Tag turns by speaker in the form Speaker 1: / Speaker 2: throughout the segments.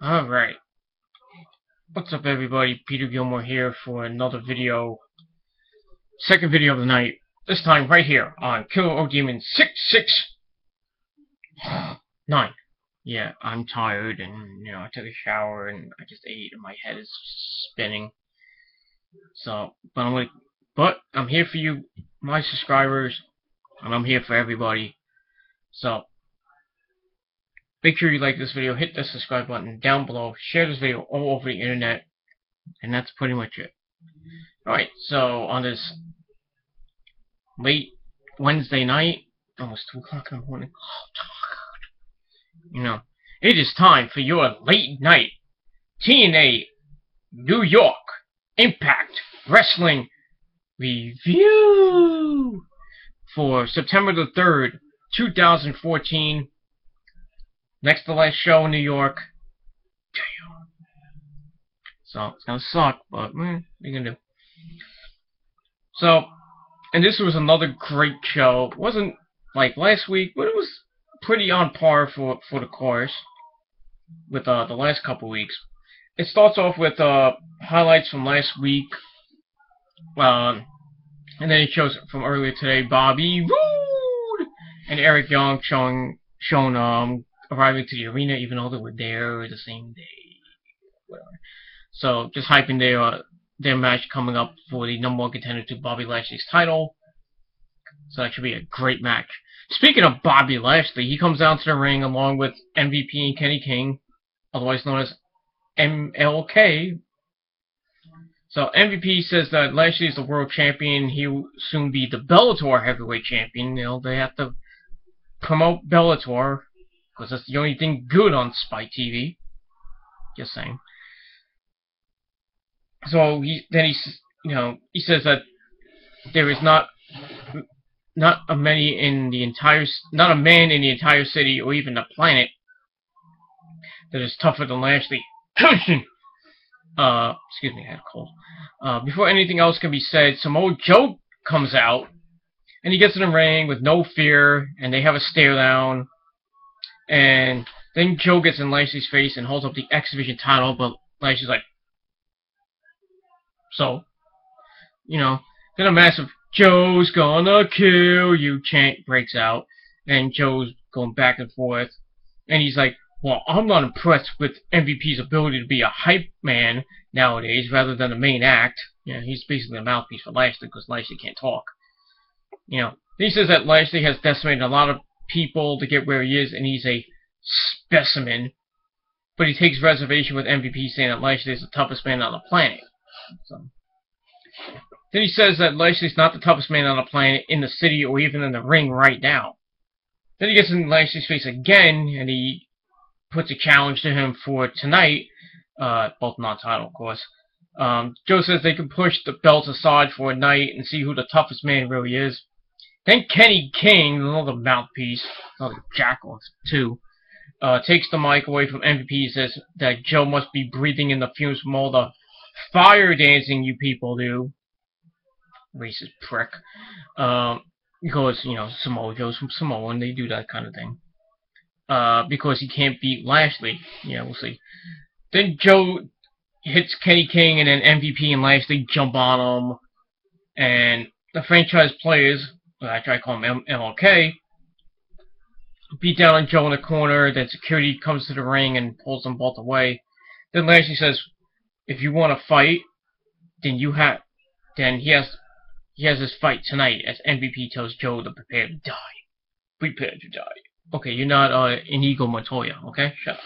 Speaker 1: Alright, what's up everybody, Peter Gilmore here for another video, second video of the night, this time right here on Killer O Demon 669. Yeah, I'm tired and, I took a shower and I just ate and my head is spinning. So, but I'm here for you, my subscribers, and I'm here for everybody. So, make sure you like this video, hit the subscribe button down below, share this video all over the internet, and that's pretty much it. Alright, so on this late Wednesday night, almost 2 o'clock in the morning, it is time for your late night TNA New York Impact Wrestling review for September the 3rd, 2014. Next to last show in New York. So, it's gonna suck, but, what are you gonna do? So, and this was another great show. It wasn't like last week, but it was pretty on par for the course with the last couple weeks. It starts off with highlights from last week, and then it shows from earlier today Bobby Roode and Eric Young shown arriving to the arena, even though they were there the same day. Whatever. So just hyping their match coming up for the #1 contender to Bobby Lashley's title. So that should be a great match. Speaking of Bobby Lashley, he comes down to the ring along with MVP and Kenny King, otherwise known as MLK. So MVP says that Lashley is the world champion. He will soon be the Bellator heavyweight champion. They have to promote Bellator because that's the only thing good on Spike TV. Just saying. So he says that there is not a man in the entire city or even the planet that is tougher than Lashley. Excuse me, I had a cold. Before anything else can be said, Samoa Joe comes out and he gets in the ring with no fear, and they have a stare down. And then Joe gets in Lashley's face and holds up the X Division title, but Lashley's like, so, then a massive "Joe's gonna kill you" chant breaks out, and Joe's going back and forth, and he's like, well, I'm not impressed with MVP's ability to be a hype man nowadays rather than a main act. He's basically a mouthpiece for Lashley because Lashley can't talk. He says that Lashley has decimated a lot of people to get where he is, and he's a specimen. But he takes reservation with MVP, saying that Lashley is the toughest man on the planet. So. Then he says that Lashley's not the toughest man on the planet in the city or even in the ring right now. Then he gets in Lashley's face again, and he puts a challenge to him for tonight, both non-title, of course. Joe says they can push the belts aside for a night and see who the toughest man really is. Then Kenny King, another mouthpiece, another jackal too, takes the mic away from MVP and says that Joe must be breathing in the fumes from all the fire dancing you people do. Racist prick. Because, Samoa Joe's from Samoa and they do that kind of thing. Because he can't beat Lashley. Yeah, we'll see. Then Joe hits Kenny King, and then MVP and Lashley jump on him. And the franchise players, I try to call him MLK, beat down on Joe in the corner. Then security comes to the ring and pulls them both away. Then Lashley says, if you want to fight, then he has his fight tonight, as MVP tells Joe to prepare to die. Prepare to die. Okay, you're not Inigo Montoya, okay? Shut up.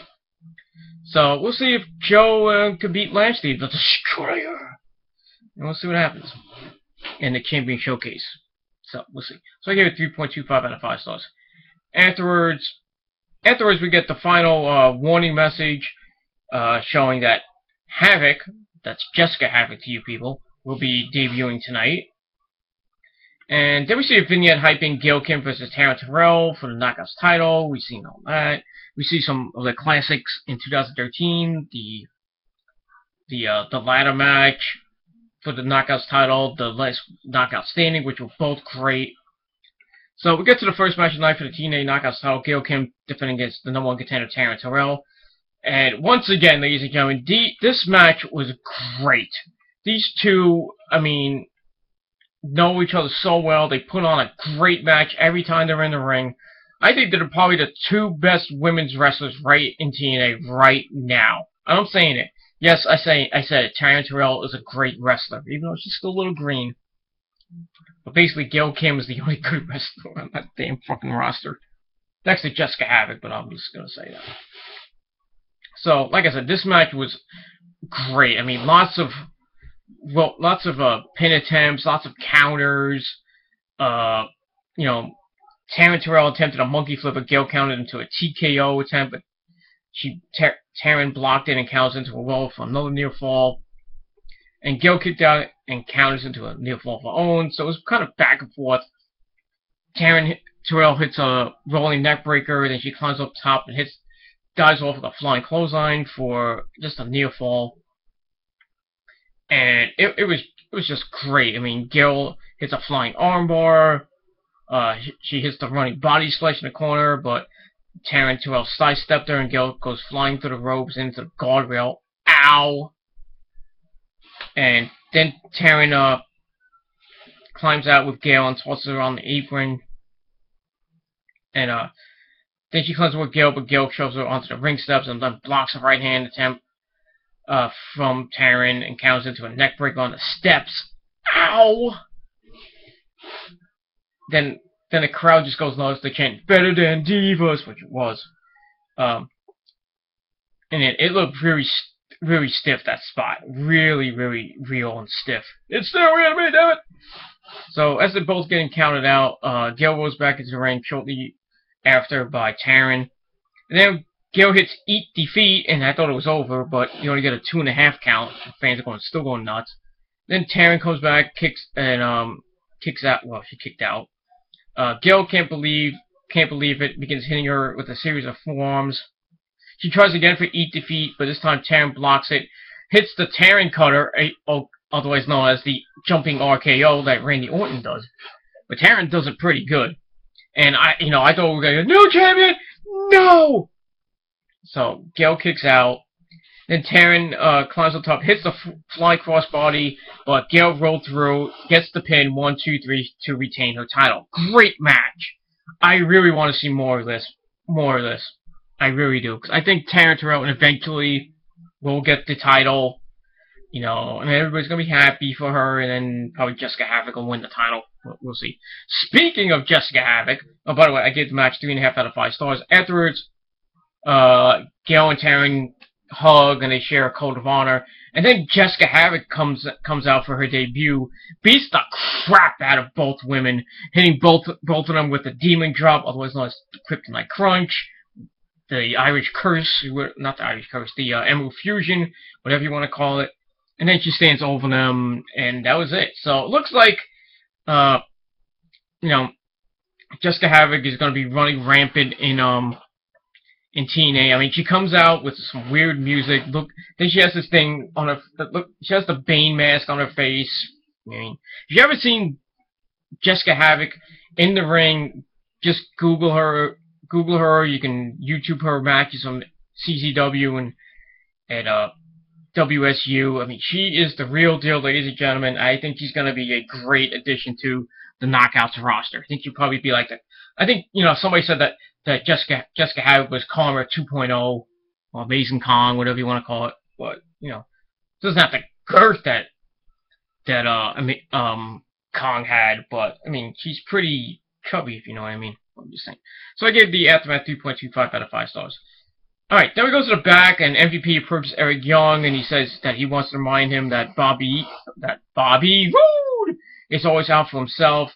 Speaker 1: So, we'll see if Joe can beat Lashley, the Destroyer. And we'll see what happens in the Champion Showcase. So, we'll see. So, I gave it 3.25 out of 5 stars. Afterwards, we get the final warning message showing that Havoc, that's Jessica Havoc to you people, will be debuting tonight. And then we see a vignette hyping Gail Kim versus Tara Terrell for the Knockouts title. We've seen all that. We see some of the classics in 2013, the ladder match for the Knockouts title, the last Knockout Standing, which were both great. So we get to the first match of the night for the TNA Knockouts title. Gail Kim defending against the #1 contender Taryn Terrell. And once again, ladies and gentlemen, this match was great. These two, I mean, know each other so well. They put on a great match every time they're in the ring. I think they're probably the two best women's wrestlers right in TNA right now. I'm saying it. Yes, I said it. Taryn Terrell is a great wrestler, even though she's still a little green. But basically, Gail Kim is the only good wrestler on that damn fucking roster. Next to Jessica Havoc, but I'm just gonna say that. So, like I said, this match was great. I mean, lots of pin attempts, lots of counters. You know, Taryn Terrell attempted a monkey flip, but Gail countered into a TKO attempt, but Taryn blocked it and counters into a roll for another near fall. And Gail kicked out and counters into a near fall of her own, so it was kind of back and forth. Taryn Terrell hits a rolling neck breaker, then she climbs up top and dives off with a flying clothesline for just a near fall. And it was just great. I mean, Gail hits a flying armbar. She hits the running body splash in the corner, but Taryn Terrell sidestepped her, and Gail goes flying through the ropes into the guardrail. Ow! And then Taryn climbs out with Gail and tosses her on the apron. And then she climbs with Gail, but Gail shoves her onto the ring steps and then blocks a right hand attempt from Taryn and counters into a neck breaker on the steps. Ow! Then the crowd just goes nuts. They chant "Better than Divas," which it was. And it looked really stiff, that spot. Really, really real and stiff. It's still real to me, damn it! So as they're both getting counted out, Gail goes back into the ring shortly after by Taryn. And then Gail hits Eat Defeat, and I thought it was over, but you only get a 2.5 count. The fans are still going nuts. Then Taryn comes back, kicks out. Well, she kicked out. Gail can't believe it, begins hitting her with a series of forearms. She tries again for Eat Defeat, but this time Taryn blocks it, hits the Taryn Cutter, otherwise known as the jumping RKO that Randy Orton does. But Taryn does it pretty good. And I thought we were going to go, "No, champion! No!" So Gail kicks out. Then Taryn climbs on top, hits the flying crossbody, but Gail rolled through, gets the pin, 1, 2, 3, to retain her title. Great match. I really want to see more of this. I really do. Because I think Taryn Terrell eventually will get the title. And everybody's going to be happy for her, and then probably Jessica Havoc will win the title. We'll see. Speaking of Jessica Havoc, by the way, I gave the match 3.5 out of 5 stars. Afterwards, Gail and Taryn hug, and they share a code of honor. And then Jessica Havoc comes out for her debut, beats the crap out of both women, hitting both of them with the Demon Drop, otherwise known as the Kryptonite Crunch, the Irish Curse, not the Irish Curse, the Emerald Fusion, whatever you want to call it. And then she stands over them, and that was it. So it looks like, Jessica Havoc is going to be running rampant in TNA. I mean, she comes out with some weird music. Look, then she has this thing on her. She has the Bane mask on her face. I mean, if you ever seen Jessica Havoc in the ring, just Google her. You can YouTube her matches on CZW and WSU. I mean, she is the real deal, ladies and gentlemen. I think she's going to be a great addition to the Knockouts roster. I think she'll probably be like that. I think, somebody said that Jessica Havoc was Karma 2.0, or Amazing Kong, whatever you want to call it. But, doesn't have the girth that Kong had, but, I mean, she's pretty chubby, if you know what I mean. I'm just saying. So I gave the Aftermath 3.25 out of 5 stars. Alright, then we go to the back, and MVP approaches Eric Young, and he says that he wants to remind him that Bobby Roode is always out for himself.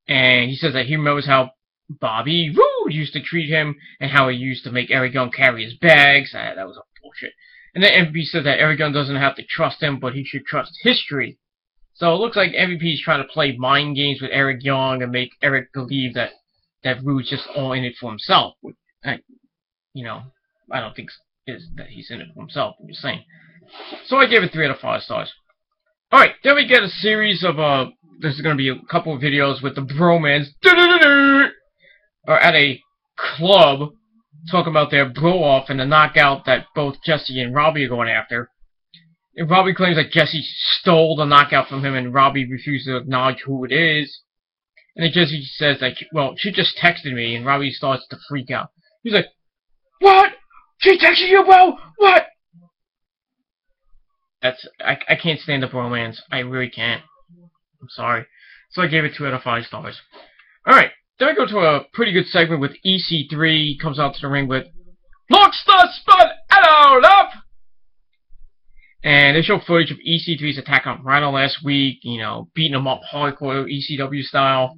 Speaker 1: And he says that he remembers how Bobby Roode used to treat him, and how he used to make Eric Young carry his bags. That was all bullshit. And then MVP says that Eric Young doesn't have to trust him, but he should trust history. So it looks like MVP is trying to play mind games with Eric Young and make Eric believe that Roode's just all in it for himself. Which, I don't think that he's in it for himself. I'm just saying. So I gave it 3 out of 5 stars. Alright, then we get a series of there's going to be a couple of videos with the bromans or at a club talking about their bro-off and the knockout that both Jesse and Robbie are going after. And Robbie claims that Jesse stole the knockout from him, and Robbie refuses to acknowledge who it is. And then Jesse says that, well, she just texted me, and Robbie starts to freak out. He's like, what? She texted you, bro? What? I can't stand the bromance. I really can't. I'm sorry. So I gave it 2 out of 5 stars. Alright, then we go to a pretty good segment with EC3. Comes out to the ring with Looks the Spud Hello Love! And they show footage of EC3's attack on Rhino last week, you know, beating him up hardcore ECW style.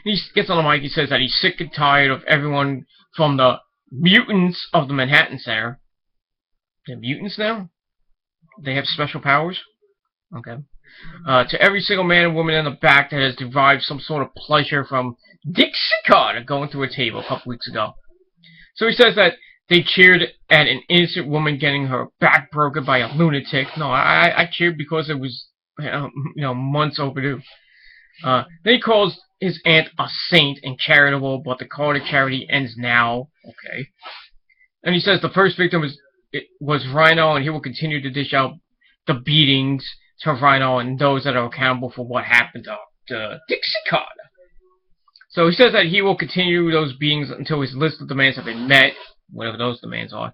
Speaker 1: He gets on the mic, he says that he's sick and tired of everyone from the mutants of the Manhattan Center. They're mutants now? They have special powers? Okay. To every single man and woman in the back that has derived some sort of pleasure from Dixie Carter going through a table a couple weeks ago. So he says that they cheered at an innocent woman getting her back broken by a lunatic. No, I cheered because it was, months overdue. Then he calls his aunt a saint and charitable, but the Carter charity ends now. Okay. And he says the first victim was Rhino, and he will continue to dish out the beatings to Rhino and those that are accountable for what happened to Dixie Carter. So he says that he will continue those beatings until his list of demands have been met, whatever those demands are.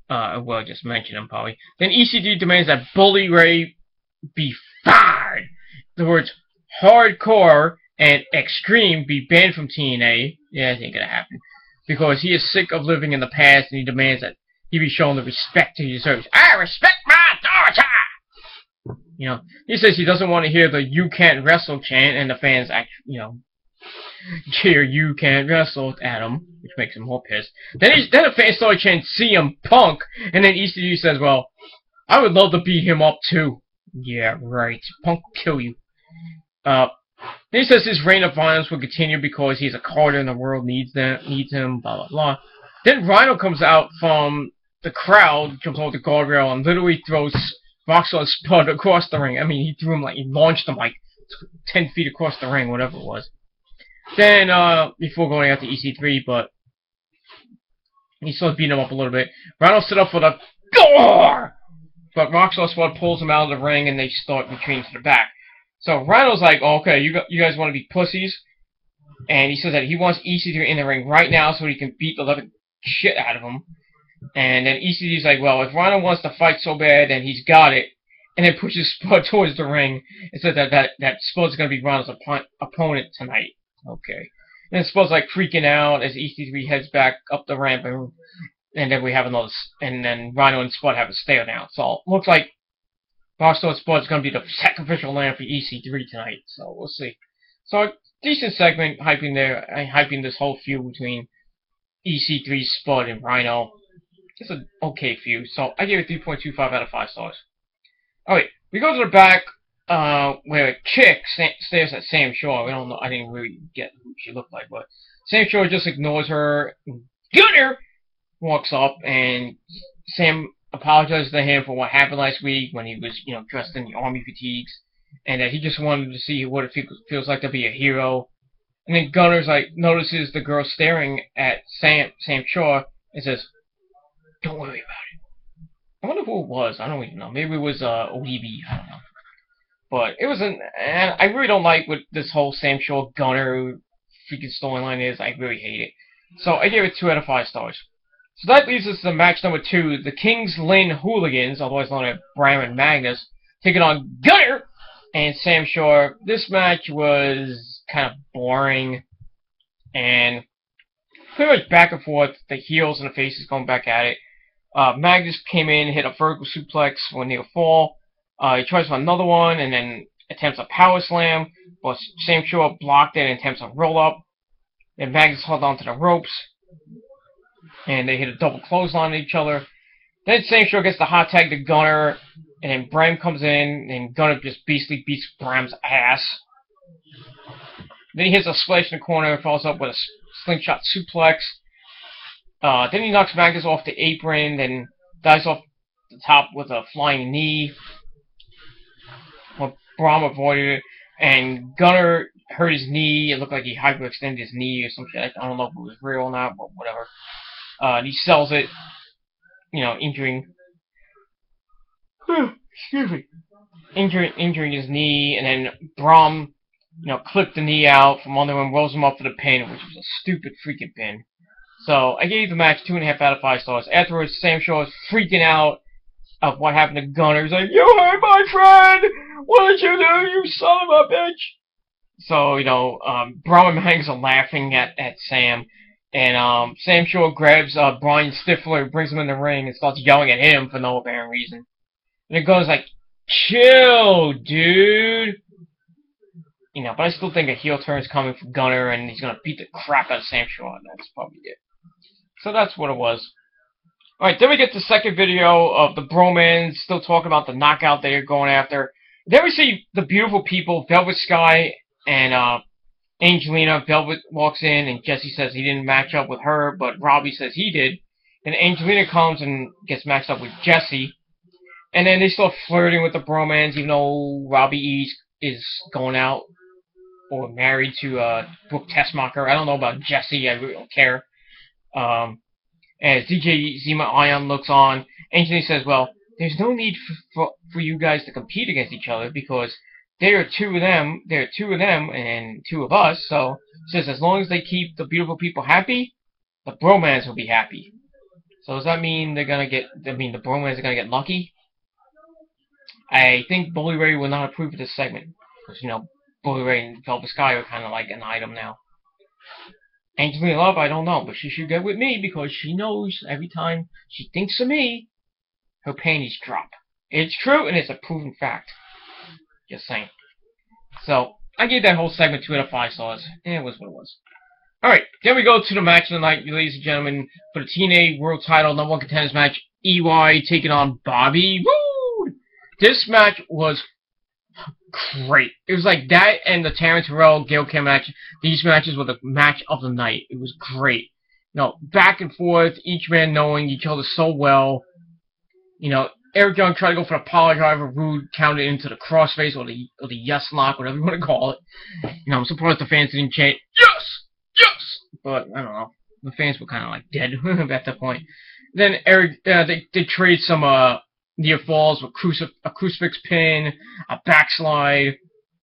Speaker 1: Well, I just mentioned them probably. Then EC3 demands that Bully Ray be fired. The words hardcore and extreme be banned from TNA. Yeah, that ain't gonna happen. Because he is sick of living in the past, and he demands that he be shown the respect he deserves. I respect my daughter! You know, he says he doesn't want to hear the "You can't wrestle" chant, and the fans actually, cheer "You can't wrestle" at him, which makes him more pissed. Then the fans start chanting CM Punk, and then EC3 says, well, I would love to beat him up too. Yeah, right. Punk will kill you. Then he says his reign of violence will continue because he's a Carter and the world needs him, blah, blah, blah. Then Rhino comes out from the crowd, jumps over the guardrail, and literally throws Rockstar Spud across the ring. I mean, he launched him like 10 feet across the ring, whatever it was. Then, before going out to EC3, but he starts beating him up a little bit. Rhino set up for the gore! But Rockstar Spud pulls him out of the ring, and they start retreating to the back. So Rhino's like, oh, okay, you guys want to be pussies? And he says that he wants EC3 in the ring right now so he can beat the living shit out of him. And then EC3's like, well, if Rhino wants to fight so bad, then he's got it. And then pushes Spud towards the ring and says that Spud's going to be Rhino's opponent tonight. Okay. And then Spud's like freaking out as EC3 heads back up the ramp, and then we have another, and then Rhino and Spud have a stare down. So it looks like Rockstar Spud's going to be the sacrificial lamb for EC3 tonight. So we'll see. So a decent segment hyping this whole feud between EC3, Spud, and Rhino. Just an okay feud. So I give it 3.25 out of 5 stars. Alright, we go to the back where a chick stares at Sam Shaw. We don't know. I didn't really get who she looked like, but Sam Shaw just ignores her. Gunner walks up, and Sam apologizes to him for what happened last week when he was, dressed in the army fatigues, and that he just wanted to see what it feels like to be a hero. And then Gunner's like notices the girl staring at Sam Shaw and says, "Don't worry about it." I wonder who it was. I don't even know. Maybe it was ODB. I don't know. But it was and I really don't like what this whole Sam Shaw Gunner freaking storyline is. I really hate it. So I gave it 2 out of 5 stars. So that leads us to match number 2, the Kings Lynn Hooligans, otherwise known as Bram and Magnus, taking on Gunner and Sam Shaw. This match was kind of boring and pretty much back and forth. The heels and the faces going back at it. Magnus came in, hit a vertical suplex when near fall. He tries for another one and then attempts a power slam, but Sam Shaw blocked it and attempts a roll up. Then Magnus held onto the ropes, and they hit a double clothesline on each other. Then Sam Shaw gets the hot tag to Gunner, and then Bram comes in, and Gunner just beastly beats Bram's ass. Then he hits a splash in the corner and follows up with a slingshot suplex. Then he knocks Magnus off the apron, then dives off the top with a flying knee. Well, Braun avoided it, and Gunner hurt his knee. It looked like he hyperextended his knee or some shit. I don't know if it was real or not, but whatever. He sells it, injuring. Excuse me. Injuring his knee, and then Braun, clipped the knee out from under him, rolls him up for the pin, which was a stupid freaking pin. So I gave the match 2.5 out of 5 stars. Afterwards, Sam Shaw is freaking out of what happened to Gunner. He's like, "You hurt my friend! What did you do, you son of a bitch?" So, Braun and Hanks are laughing at Sam. And Sam Shaw grabs Brian Stifler, brings him in the ring, and starts yelling at him for no apparent reason. And it goes like, "Chill, dude." But I still think a heel turn is coming for Gunner, and he's gonna beat the crap out of Sam Shaw, and that's probably it. So that's what it was. Alright, then we get the second video of the Bromans still talking about the knockout they're going after. Then we see the beautiful people, Velvet Sky and Angelina. Velvet walks in, and Jesse says he didn't match up with her, but Robbie says he did. Then Angelina comes and gets matched up with Jesse. And then they start flirting with the Bromans, even though Robbie E is going out or married to Brooke Tessmacher. I don't know about Jesse, I really don't care. As DJ Zima Ion looks on, Anthony says, "Well, there's no need for you guys to compete against each other because there are two of them and two of us." So he says as long as they keep the beautiful people happy, the Bromans will be happy. So does that mean the Bromans are gonna get lucky? I think Bully Ray will not approve of this segment because Bully Ray and Velvet Sky are kind of like an item now. Angelina Love, I don't know, but she should get with me because she knows every time she thinks of me, her panties drop. It's true, and it's a proven fact. Just saying. So, I gave that whole segment 2 out of 5 stars, and it was what it was. Alright, then we go to the match of the night, ladies and gentlemen, for the TNA World Title #1 Contenders match, EY taking on Bobby Roode. This match was great. It was like that and the Terrence Terrell Gail Kim match. These matches were the match of the night. It was great. Back and forth, each man knowing each other so well. Eric Young tried to go for the power driver. Roode counted into the crossface or the yes lock, whatever you want to call it. I'm surprised the fans didn't chant yes, yes. But I don't know. The fans were kind of like dead at that point. Then Eric, they trade some near falls with a crucifix pin, a backslide,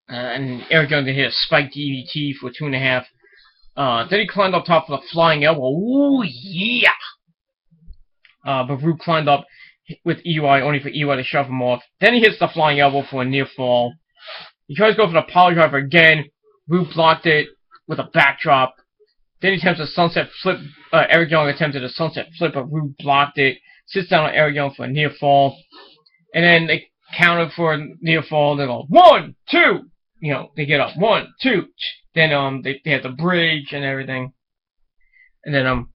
Speaker 1: and Eric Young hit a spiked DDT for 2.5. Then he climbed up top for the flying elbow. Ooh, yeah! But Roode climbed up with EY, only for EY to shove him off. Then he hits the flying elbow for a near fall. He tries to go for the power driver again. Roode blocked it with a backdrop. Then he attempts a sunset flip. Eric Young attempted a sunset flip, but Roode blocked it. Sits down on Eric Young for a near fall. And then they counter for a near fall. They go 1, 2. They get up 1, 2. Then they have the bridge and everything. And then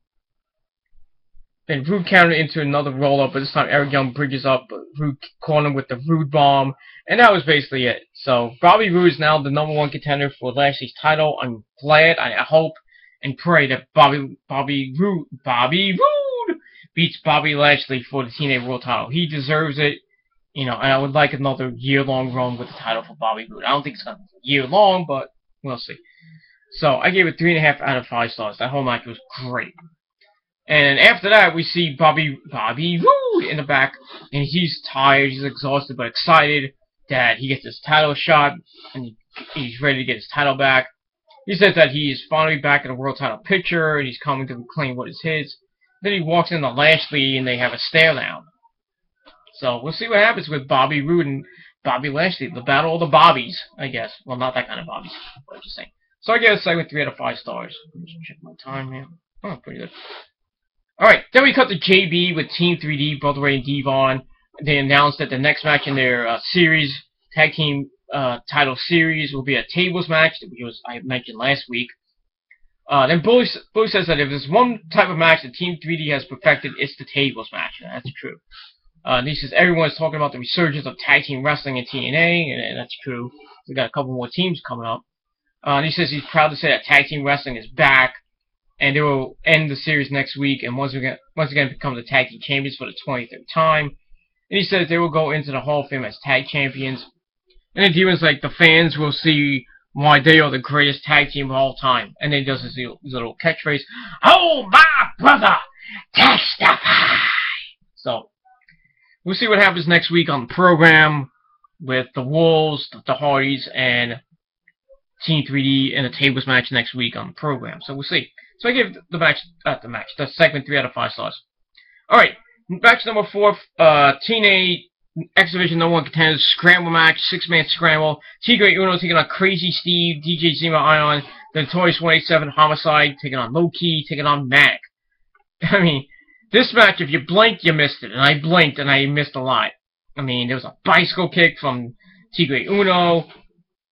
Speaker 1: Roode countered into another roll up, but this time Eric Young bridges up, but Roode caught him with the Roode bomb, and that was basically it. So Bobby Roode is now the #1 contender for Lashley's title. I'm glad, I hope, and pray that Bobby Roode beats Bobby Lashley for the TNA World Title. He deserves it. And I would like another year-long run with the title for Bobby Roode. I don't think it's going to be year-long, but we'll see. So, I gave it 3.5 out of 5 stars. That whole match was great. And after that, we see Bobby Roode in the back, and he's tired, he's exhausted, but excited that he gets his title shot, and he's ready to get his title back. He says that he is finally back in the world title picture, and he's coming to reclaim what is his. Then he walks into Lashley, and they have a stare down. So, we'll see what happens with Bobby Roode and Bobby Lashley. The battle of the Bobbies, I guess. Well, not that kind of Bobbies, but I'm just saying. So, I give it a segment 3 out of 5 stars. Let me check my time here. Oh, pretty good. Alright, then we cut to JB with Team 3D, Brother Ray and Devon. They announced that the next match in their series, tag team title series, will be a tables match, which I mentioned last week. Then Bully says that if there's one type of match that Team 3D has perfected, it's the tables match, and that's true. He says everyone's talking about the resurgence of tag team wrestling in TNA, and that's true. We got a couple more teams coming up. And he says he's proud to say that tag team wrestling is back, and they will end the series next week, and once again become the tag team champions for the 23rd time. And he says they will go into the Hall of Fame as tag champions. And then Demon's like, the fans will see why they are the greatest tag team of all time. And then he does his little catchphrase, "Oh, my brother, testify!" So, we'll see what happens next week on the program with the Wolves, the Hardys, and Team 3D in a tables match next week on the program. So we'll see. So I give the segment 3 out of 5 stars. Alright, match number 4, TNA X Division #1 contenders scramble match, 6-man scramble. Tigre Uno taking on Crazy Steve, DJ Zima Ion, the Notorious 187 Homicide taking on Low Key, taking on Mac. I mean, this match, if you blinked, you missed it. And I blinked and I missed a lot. I mean, there was a bicycle kick from Tigre Uno.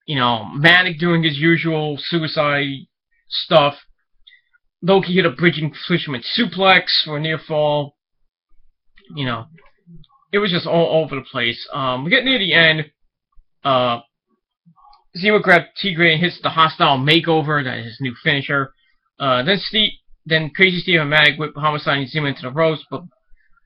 Speaker 1: You know, Manic doing his usual suicide stuff. Loki hit a bridging fisherman suplex for a near fall. You know, it was just all over the place. We get near the end. Zima grabbed Tigre and hits the hostile makeover. That is his new finisher. Then Crazy Steve and Manic whipped Homicide and Zima into the ropes, but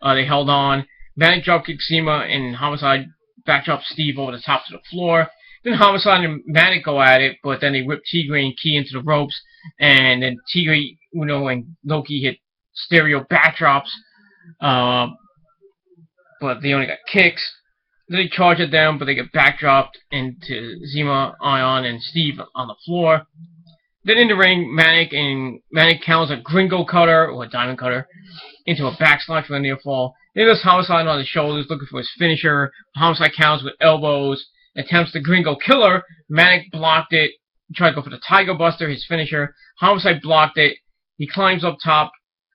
Speaker 1: they held on. Manic dropkicked Zima and Homicide backdropped Steve over the top to the floor. Then Homicide and Manic go at it, but then they whip Tigre and Key into the ropes, and then Tigre, Uno, and Loki hit stereo backdrops, but they only got kicks. Then they charge at them, but they get backdropped into Zima, Ion, and Steve on the floor. Then in the ring, Manic counters a Gringo Cutter, or a Diamond Cutter, into a backslide for a near fall. Then there's Homicide on his shoulders looking for his finisher. Homicide counters with elbows. Attempts the Gringo Killer. Manic blocked it. Tried to go for the Tiger Buster, his finisher. Homicide blocked it. He climbs up top.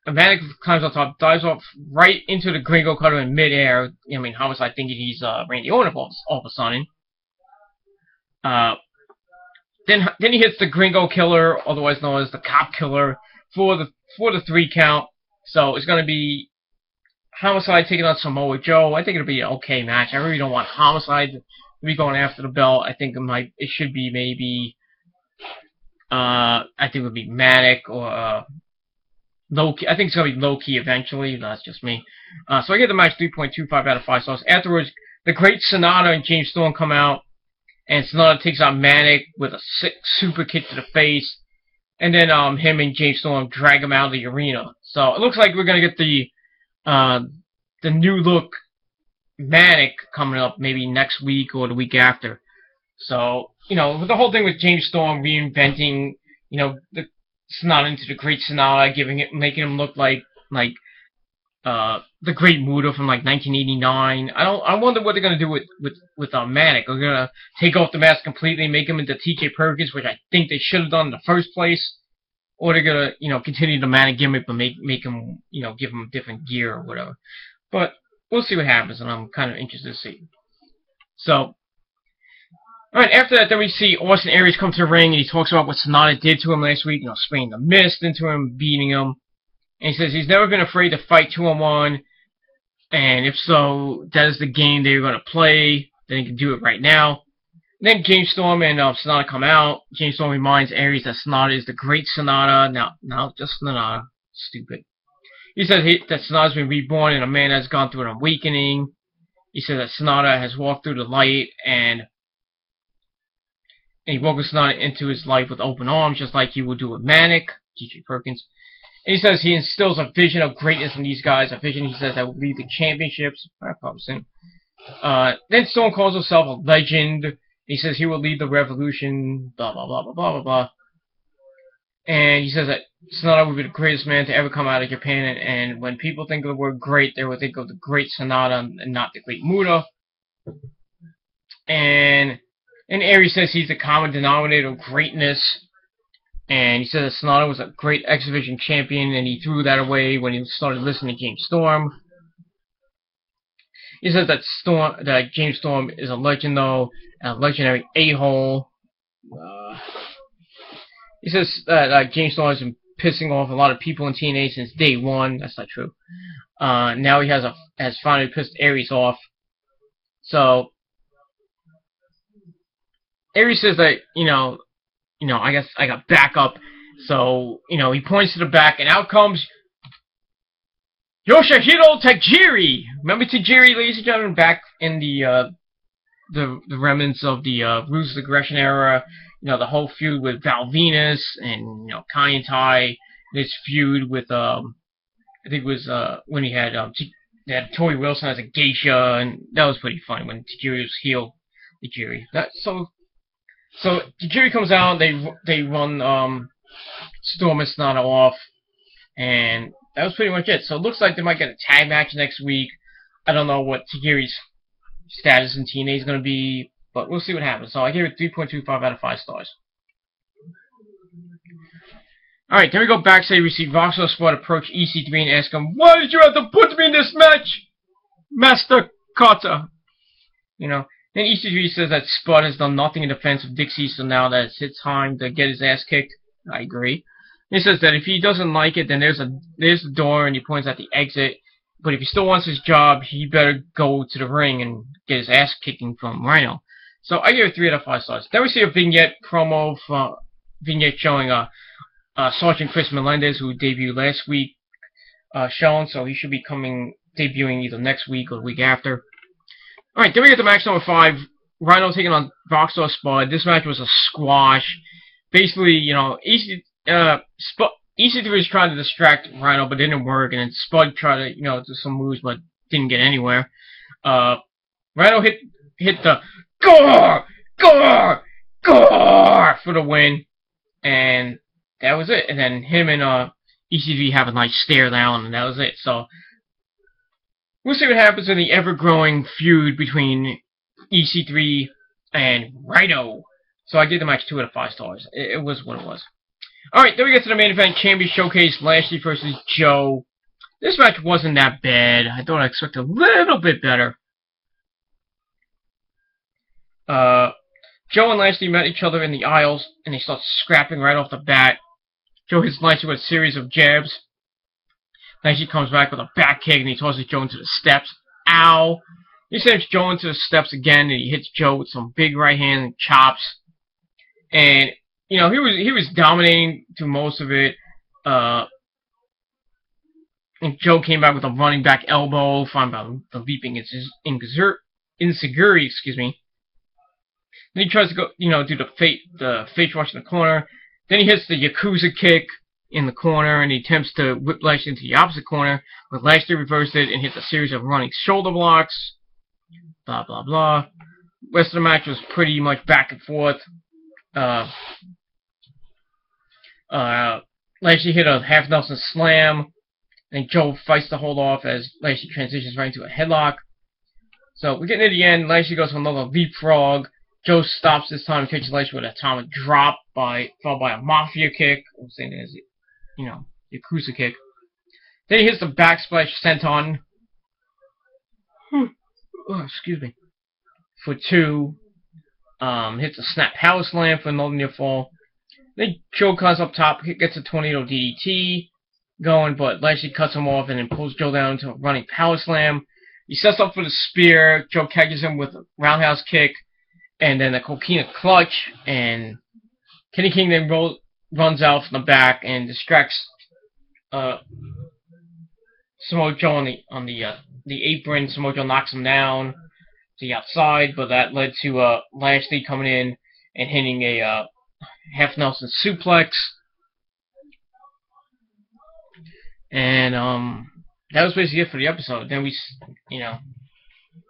Speaker 1: Manic climbs up top, dives off right into the Gringo Cutter in midair. I mean, Homicide thinking he's Randy Orton all of a sudden. Then he hits the Gringo Killer, otherwise known as the Cop Killer, for the 3 count. So it's gonna be Homicide taking on Samoa Joe. I think it'll be an okay match. I really don't want Homicide to be going after the belt. I think it should be maybe I think it would be Manic or Low Key. I think it's gonna be Low Key eventually. That's just me. So I give the match 3.25 out of 5 stars. Afterwards, the Great Sonata and James Storm come out, and Sonata takes out Manic with a sick super kick to the face, and then him and James Storm drag him out of the arena. So it looks like we're gonna get the new look Manic coming up maybe next week or the week after. So, you know, with the whole thing with James Storm reinventing, you know, the Sonata into the Great Sonata, making him look like the Great Muta from like 1989. I wonder what they're gonna do with Manic. They're gonna take off the mask completely and make him into T.J. Perkins, which I think they should have done in the first place. Or they're gonna, you know, continue the Manic gimmick but make him, you know, give him different gear or whatever. But we'll see what happens, and I'm kind of interested to see. So, alright, after that, then we see Austin Aries come to the ring, and he talks about what Sonata did to him last week, you know, spraying the mist into him, beating him. And he says he's never been afraid to fight 2-on-1, and if so, that is the game they're going to play, then he can do it right now. Then James Storm and Sonata come out. James Storm reminds Aries that Sonata is the Great Sonata. Now, just Sonata. Stupid. He says that Sonata's been reborn and a man has gone through an awakening. He says that Sonata has walked through the light and he welcomes Sonata into his life with open arms, just like he would do with Manic, T.J. Perkins. And he says he instills a vision of greatness in these guys, a vision, he says, that will lead to championships. Then Storm calls himself a legend. He says he will lead the revolution, blah, blah, blah, blah, blah, blah, blah. And he says that Sonata will be the greatest man to ever come out of Japan, and when people think of the word great, they will think of the Great Sonata and not the Great Muta. And Aries says he's the common denominator of greatness, and he says that Sonata was a great X Division champion, and he threw that away when he started listening to James Storm. He says that James Storm is a legend, though, a legendary a-hole. He says that James Storm has been pissing off a lot of people in TNA since day one. That's not true. Now he has finally pissed Aries off. So Aries says that I guess I got backup. So he points to the back, and out comes Yoshihiro Tajiri. Remember Tajiri, ladies and gentlemen, back in the the remnants of the Ruthless Aggression era. You know, the whole feud with Val Venus and Kai and Tai. This feud with I think it was when he had they had Tori Wilson as a geisha, and that was pretty funny when Tajiri was heel. Tajiri. So Tajiri comes out. They run Storm and Sonata off, and that was pretty much it. So it looks like they might get a tag match next week. I don't know what Tajiri's status in TNA is going to be, but we'll see what happens. So I gave it 3.25 out of 5 stars. Alright, then we go backstage. We see Voxel Squad approach EC3 and ask him, "Why did you have to put me in this match, Master Carter?" Then EC3 says that Spud has done nothing in defense of Dixie, so now that it's his time to get his ass kicked. I agree. He says that if he doesn't like it, then there's the door, and he points at the exit. But if he still wants his job, he better go to the ring and get his ass kicking from Rhino. So I give it 3 out of 5 stars. Then we see a vignette promo showing Sergeant Chris Melendez, who debuted last week, shown, so he should be debuting either next week or the week after. Alright, then we get to match number 5. Rhino taking on Voxel Spud. This match was a squash. Basically, EC3 was trying to distract Rhino, but it didn't work, and then Spud tried to, do some moves, but didn't get anywhere. Rhino hit the gore for the win, and that was it. And then him and EC3 have a nice stare down, and that was it. So we'll see what happens in the ever-growing feud between EC3 and Rhino. So I gave the match 2 out of 5 stars. It was what it was. Alright, then we get to the main event, Champion Showcase, Lashley versus Joe. This match wasn't that bad. I thought I expected a little bit better. Joe and Lashley met each other in the aisles, and they start scrapping right off the bat. Joe hits Lashley with a series of jabs. Lashley comes back with a back kick, and he tosses Joe into the steps. Ow! He sends Joe into the steps again, and he hits Joe with some big right hand and chops. And he was dominating through most of it. And Joe came back with a running back elbow, followed by the leaping insecurity, Then he tries to go, do the face wash in the corner. Then he hits the Yakuza kick in the corner, and he attempts to whip Lashley into the opposite corner. But Lashley reversed it and hit a series of running shoulder blocks. Blah, blah, blah. The rest of the match was pretty much back and forth. Lashley hit a half Nelson slam, and Joe fights to hold off as Lashley transitions right into a headlock. So we're getting to the end. Lashley goes for another leapfrog. Joe stops this time and catches Lashley with an atomic drop followed by a mafia kick. I'm saying it as Yakuza kick. Then he hits the backsplash senton. For 2. Hits a snap power slam for another near fall. Then Joe comes up top, gets a tornado DDT going, but Lashley cuts him off and then pulls Joe down into a running power slam. He sets up for the spear. Joe catches him with a roundhouse kick and then a coquina clutch, and Kenny King then runs out from the back and distracts Samoa Joe on the apron. Samoa Joe knocks him down to the outside, but that led to Lashley coming in and hitting a half Nelson suplex. And that was basically it for the episode. Then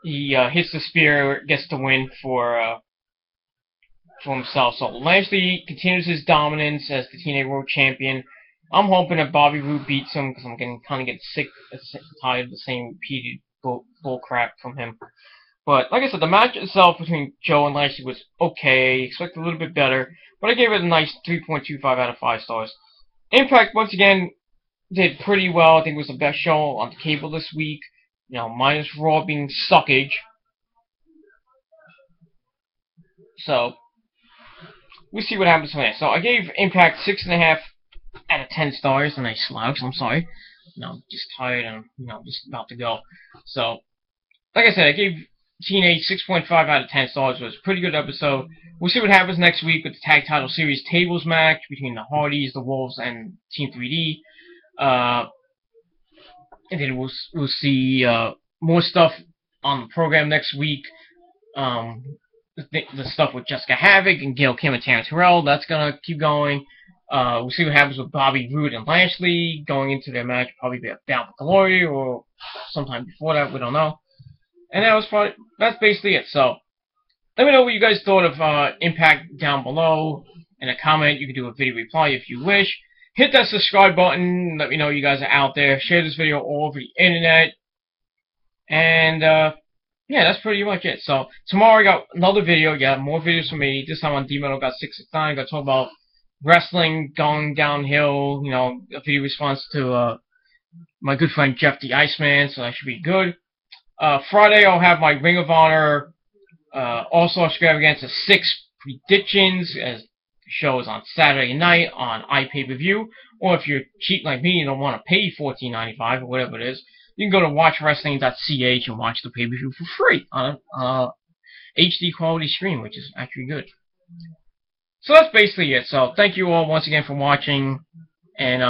Speaker 1: he hits the spear, gets the win for himself. So Lashley continues his dominance as the TNA World Champion. I'm hoping that Bobby Roode beats him because I'm kind of getting sick, tired of the same repeated bull crap from him. But like I said, the match itself between Joe and Lashley was okay. Expected a little bit better, but I gave it a nice 3.25 out of 5 stars. Impact once again did pretty well. I think it was the best show on the cable this week. Minus Raw being suckage. So we'll see what happens from there. So I gave Impact 6.5 out of 10 stars, and I slouched. I'm sorry. Just tired and just about to go. So like I said, I gave TNA 6.5 out of 10 stars. It was a pretty good episode. We'll see what happens next week with the Tag Title Series tables match between the Hardys, the Wolves, and Team 3D. And then we'll see more stuff on the program next week. the stuff with Jessica Havoc and Gail Kim and Terrence Harrell. That's gonna keep going. We'll see what happens with Bobby Roode and Lashley going into their match. Probably be a Bound for Glory or sometime before that. We don't know. And that's basically it. So let me know what you guys thought of Impact down below in a comment. You can do a video reply if you wish. Hit that subscribe button. Let me know you guys are out there. Share this video all over the internet. And yeah, that's pretty much it. So tomorrow I got another video. You got more videos from me. This time on D-Metal got 669. Got to talk about wrestling going downhill. You know, a video response to my good friend Jeff the Iceman. So that should be good. Friday I'll have my Ring of Honor All-Star Extravaganza 6 predictions, as the show is on Saturday night on iPay-per-view. Or if you're cheap like me and don't want to pay $14.95 or whatever it is, you can go to watchwrestling.ch and watch the pay-per-view for free on a HD quality stream, which is actually good. So that's basically it. So thank you all once again for watching, and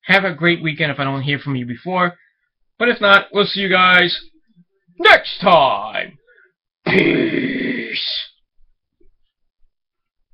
Speaker 1: have a great weekend if I don't hear from you before. But if not, we'll see you guys next time. Peace.